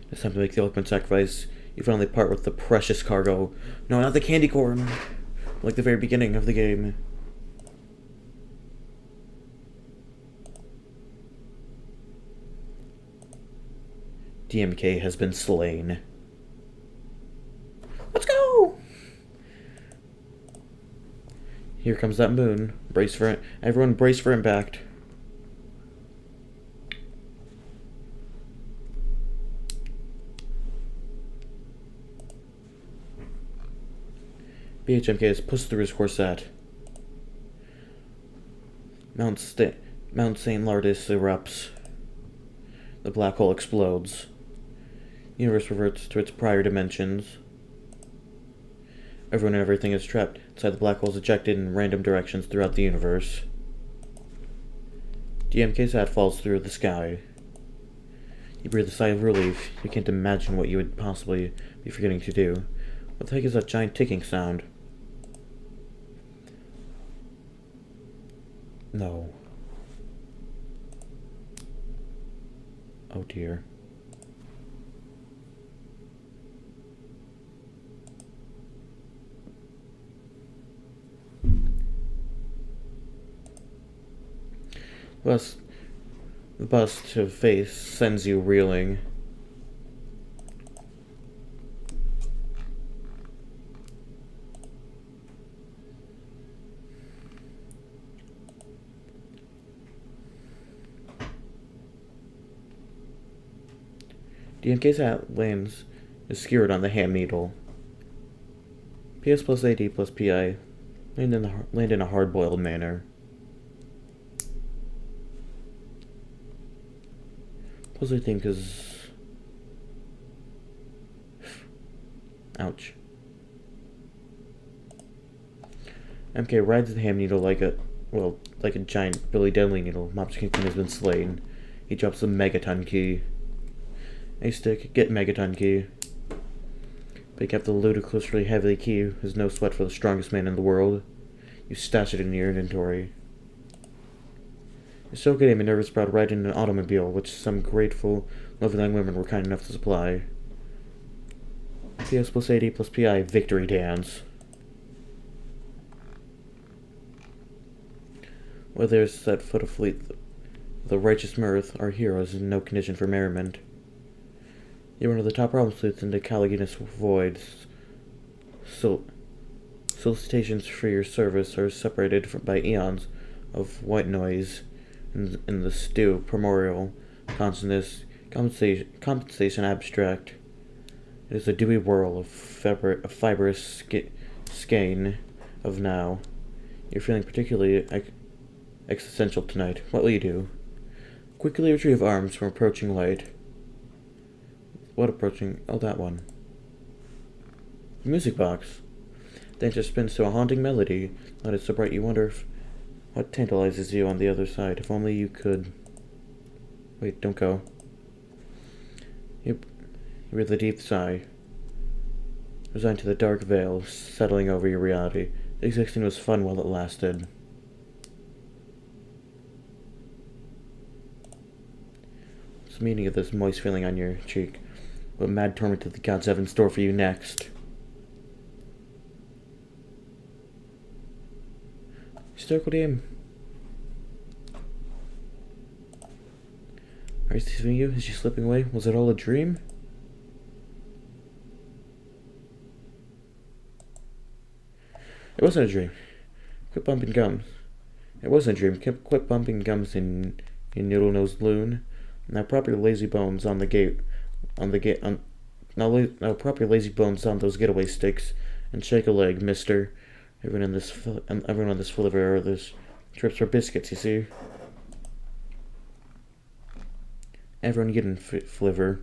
It's time to make the ultimate sacrifice. You finally part with the precious cargo. No, not the candy corn. Like the very beginning of the game. DMK has been slain. Let's go! Here comes that moon. Brace for it. Everyone brace for impact. BHMK has pushed through his corset. Mount St. Lardis erupts. The black hole explodes. The universe reverts to its prior dimensions. Everyone and everything is trapped inside the black holes, ejected in random directions throughout the universe. DMK's hat falls through the sky. You breathe a sigh of relief. You can't imagine what you would possibly be forgetting to do. What the heck is that giant ticking sound? No. Oh dear. The bust of face sends you reeling. DMK's hat lands is skewered on the ham needle. PS plus AD plus PI land in a hard-boiled manner. Plus I think is... Ouch. MK rides the ham needle like a giant Billy Deadly needle. Mobster Kingpin has been slain. He drops the Megaton key. A-Stick, get Megaton key. Pick up the ludicrously heavy key is no sweat for the strongest man in the world. You stash it in your inventory. You're so good, I'm nervous about riding an automobile, which some grateful, loving young women were kind enough to supply. PS plus AD plus PI, victory dance. Whether there's set foot of fleet, the righteous mirth, our heroes in no condition for merriment. You're one of the top problem sleuths in the Caliginous voids. Solicitations for your service are separated by eons of white noise in the stew, primordial, consciousness, compensation abstract. It is a dewy whirl of fibrous skein of now. You're feeling particularly existential tonight. What will you do? Quickly retrieve arms from approaching light. What approaching? Oh, that one. Music box. The answer spins to a haunting melody. Not so bright you wonder what tantalizes you on the other side. If only you could... Wait, don't go. You breathe a deep sigh. Resigned to the dark veil settling over your reality. Existing was fun while it lasted. What's the meaning of this moist feeling on your cheek? What mad torment did the gods have in store for you next? Circled him. Are you deceiving you? Is she slipping away? Was it all a dream? It wasn't a dream. Quit bumping gums. It wasn't a dream. Quit bumping gums in noodle-nosed loon. Now prop your lazy bones on the gate. Now prop your lazy bones on those getaway sticks and shake a leg, mister. Everyone on this flivver, this trips for biscuits, you see? Everyone getting flivver.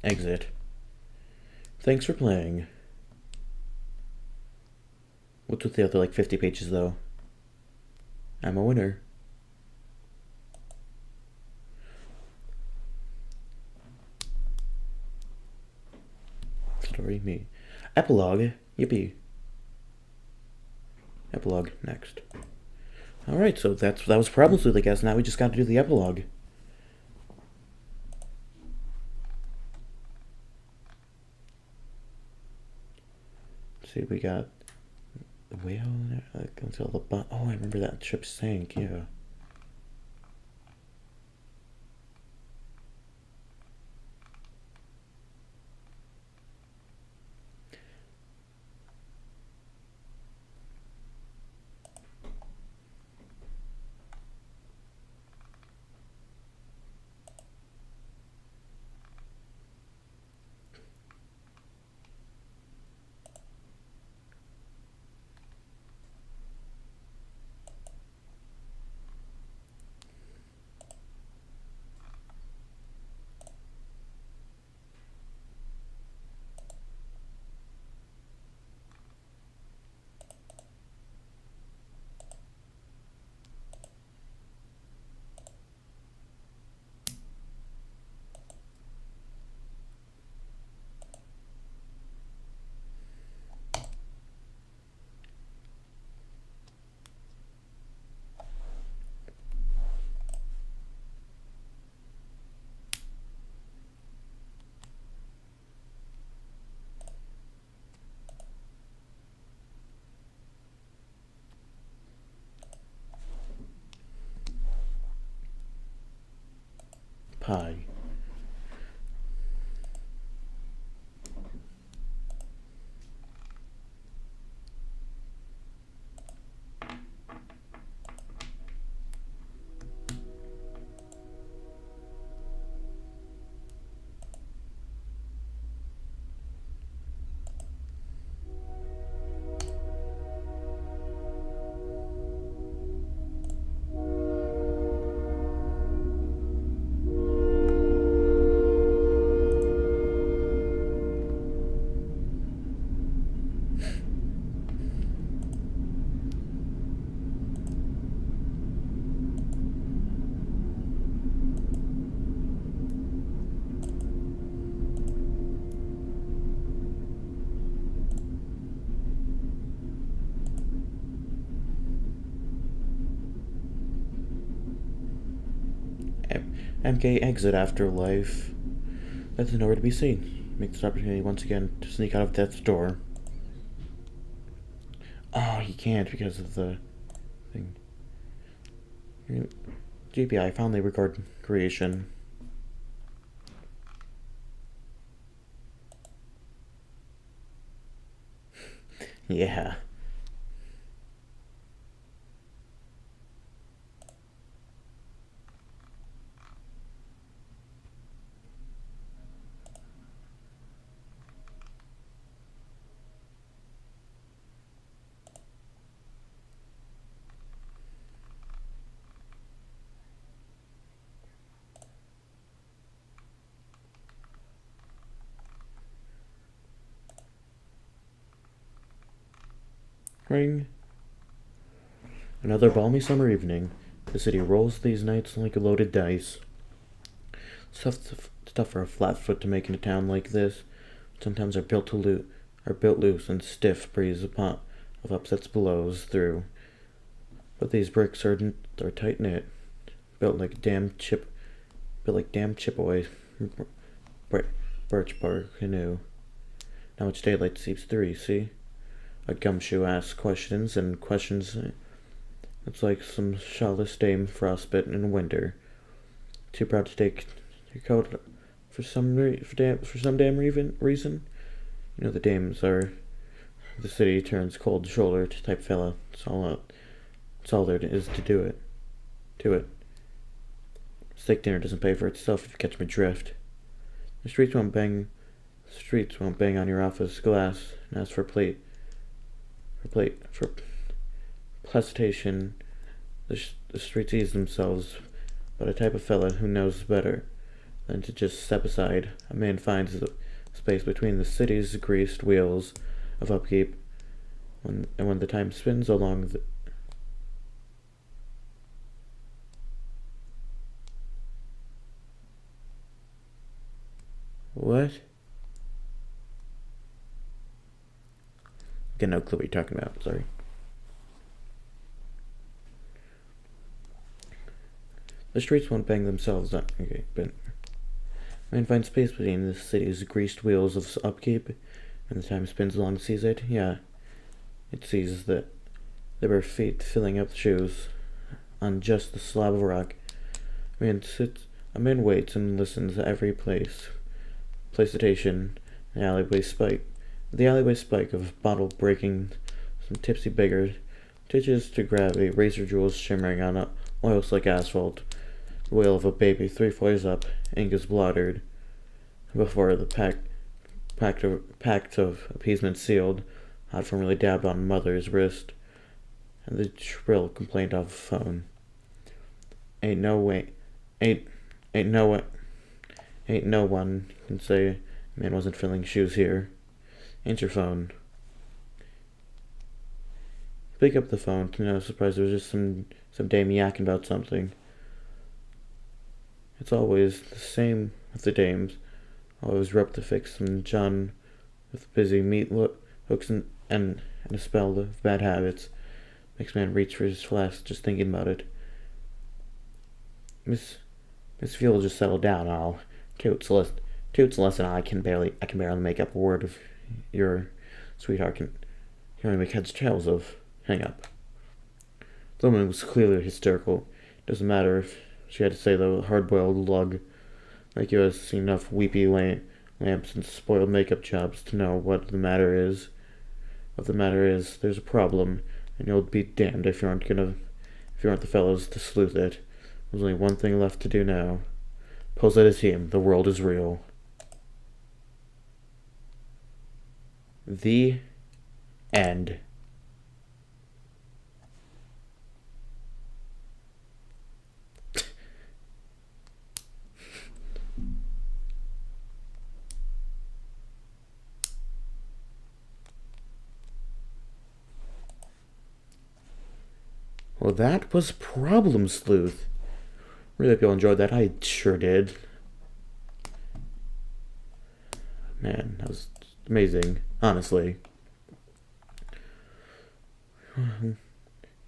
Exit. Thanks for playing. What's with the other, 50 pages, though? I'm a winner. Story me. Epilogue. Yippee. Epilogue next. Alright, so that was Problem Sleuth, I guess. Now we just gotta do the epilogue. Let's see, we got the whale until the oh, I remember that ship sank, yeah. Pie. MK exit afterlife. That's nowhere to be seen. Makes this opportunity once again to sneak out of death's door. Oh, he can't because of the thing. GPI finally regard creation. Yeah. Ring. Another balmy summer evening. The city rolls these nights like a loaded dice. Stuff for a flat foot to make in a town like this. Sometimes are built loose and stiff breeze of upsets blows through. But these bricks are tight knit, built like damn Chipaway birch bark canoe. how much daylight seeps through, see? A gumshoe asks questions, and questions. It's like some shawless dame frostbitten in winter. Too proud to take your coat for some damn reason. You know the dames are the city turns cold shoulder type fella. It's all there is to do it. To it. Steak dinner doesn't pay for itself if you catch my drift. The streets won't bang on your office glass and ask for placitation. The streets ease themselves, but a type of fella who knows better than to just step aside. A man finds the space between the city's greased wheels of upkeep, when the time spins along the what? Get no clue what you're talking about. Sorry. The streets won't bang themselves up. Okay, but man finds space between the city's greased wheels of upkeep, and the time spins along sees it. Yeah, it sees that there were feet filling up the shoes on just the slab of rock. A man waits and listens to every placitation, the alleyway spike of bottle breaking, some tipsy beggar twitches to gravity, razor jewels shimmering on oil slick asphalt. The wail of a baby 3 floors up, ink is blottered. Before the pact of appeasement sealed, hot formerly dabbed on mother's wrist, and the shrill complaint of a phone. Ain't no one can say man wasn't filling shoes here. Answer phone. Pick up the phone. To no surprise, there was just some dame yakking about something. It's always the same with the dames. Always rope to fix some John with busy meat hooks and a spell of bad habits. Makes man reach for his flask just thinking about it. Miss Fuel just settled down. I'll toots listen. I can barely make up a word of your sweetheart can only make heads tails of. Hang up. The woman was clearly hysterical. Doesn't matter if she had to say the hard-boiled lug. Like you has seen enough weepy lamps and spoiled makeup jobs to know what the matter is. What the matter is, there's a problem, and you'll be damned if you aren't the fellows to sleuth it. There's only one thing left to do now. Pose at his team. The world is real. The end. Well, that was Problem Sleuth. Really hope you all enjoyed that. I sure did. Man, that was amazing, honestly. You know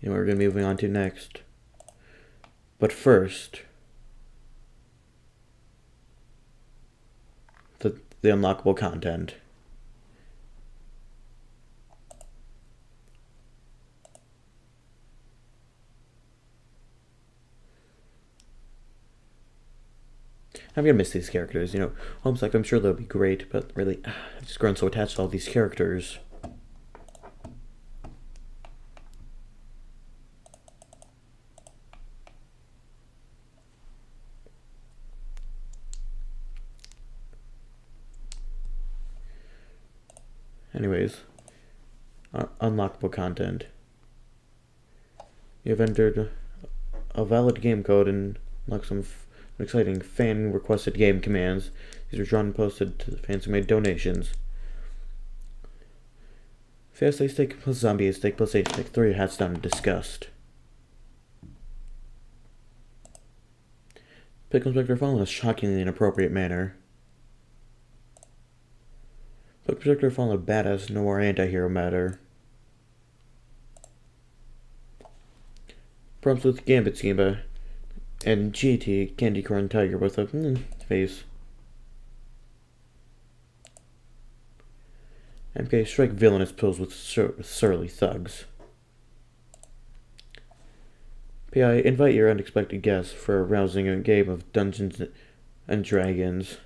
what we're going to be moving on to next. But first, the unlockable content. I'm gonna miss these characters, you know. Homestuck, I'm sure they'll be great, but really, I've just grown so attached to all these characters. Anyways, unlockable content. You have entered a valid game code and unlock some exciting fan-requested game commands. These are drawn and posted to the fans who made donations. Fast A steak plus zombie A steak plus A steak. Throw your hats down in disgust. Pick Inspector Fall in a shockingly inappropriate manner. Pick Inspector Fall in a badass noir anti-hero matter. Prompts with Gambit Schema and GT Candy Corn Tiger with a face. MK, strike villainous pose with surly thugs. PI, invite your unexpected guests for a rousing game of Dungeons and Dragons.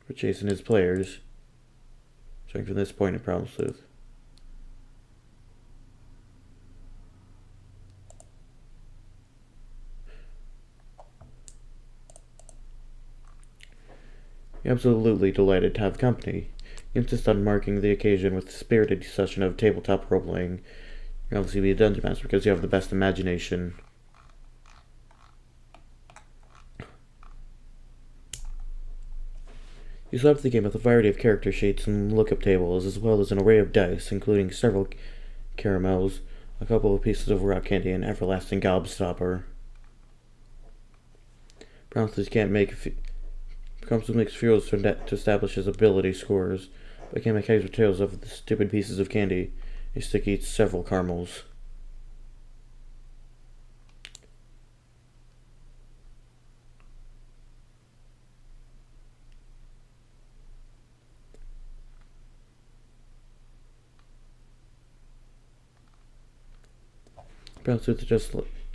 We're chasing his players. Starting from this point in Problem Sleuth. You're absolutely delighted to have company. You insist on marking the occasion with a spirited session of tabletop role-playing. You're obviously be a dungeon master because you have the best imagination. You set up the game with a variety of character sheets and lookup tables, as well as an array of dice, including several caramels, a couple of pieces of rock candy, and an everlasting gobstopper. Bronsters can't make Comes makes fuels to establish his ability scores, but can't make heads or tails of the stupid pieces of candy. He stick eats several caramels. Brown Suit just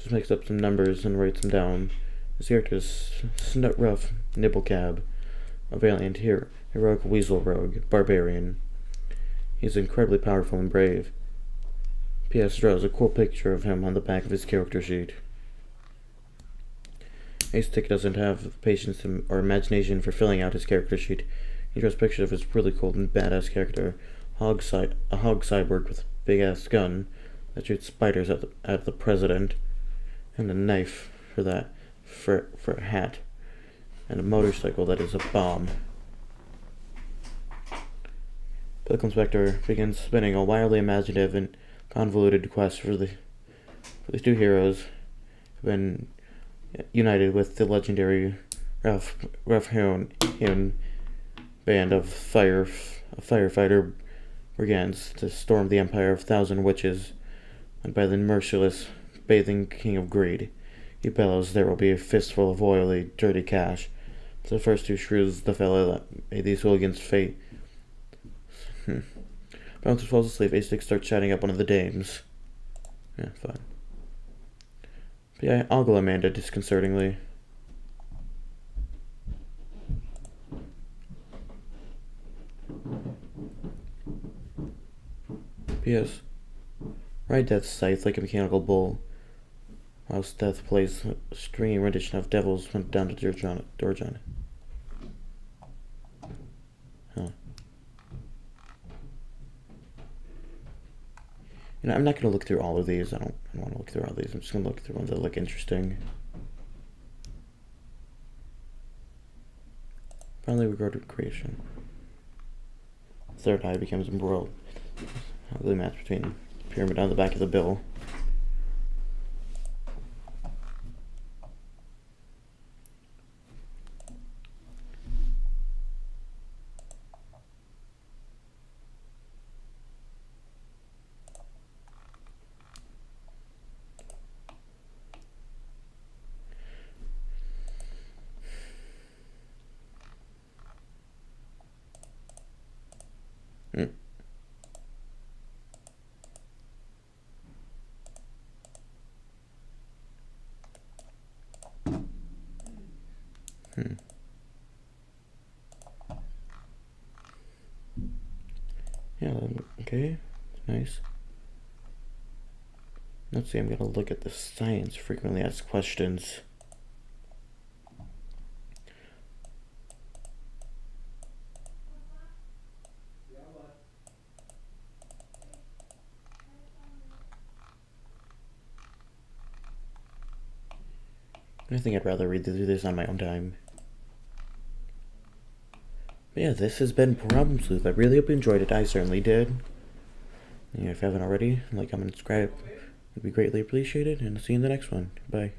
makes up some numbers and writes them down. His character is Snut Rough Nibblecab, a valiant heroic weasel rogue, barbarian. He's incredibly powerful and brave. P.S. draws a cool picture of him on the back of his character sheet. Ace Tick doesn't have the patience or imagination for filling out his character sheet. He draws pictures of his really cool and badass character, a hog cyborg with a big-ass gun that shoots spiders at the president, and a knife for a hat, and a motorcycle that is a bomb. Pilgrim Spectre begins spinning a wildly imaginative and convoluted quest for these two heroes who've been united with the legendary rough hewn band of firefighter brigands to storm the empire of 1,000 witches, and by the merciless bathing king of greed. He bellows there will be a fistful of oily, dirty cash. So the first two shrews the fellow that made these hooligans fate. Bouncer falls asleep. A6 starts chatting up one of the dames. Yeah, fine. But yeah, ogle Amanda disconcertingly. P.S. Ride Death's scythe like a mechanical bull, whilst Death plays a stringy rendition of Devils Went Down to Dorjan. Huh. You know, I'm not going to look through all of these. I don't want to look through all these. I'm just going to look through ones that look interesting. Finally, we go to creation. Third eye becomes embroiled. The match between the pyramid on the back of the bill. Yeah, okay, nice. Let's see, I'm gonna look at the science frequently asked questions. I think I'd rather read through this on my own time. But yeah, this has been Problem Sleuth. I really hope you enjoyed it. I certainly did. Yeah, if you haven't already, like, comment, and subscribe. It would be greatly appreciated, and I'll see you in the next one. Bye.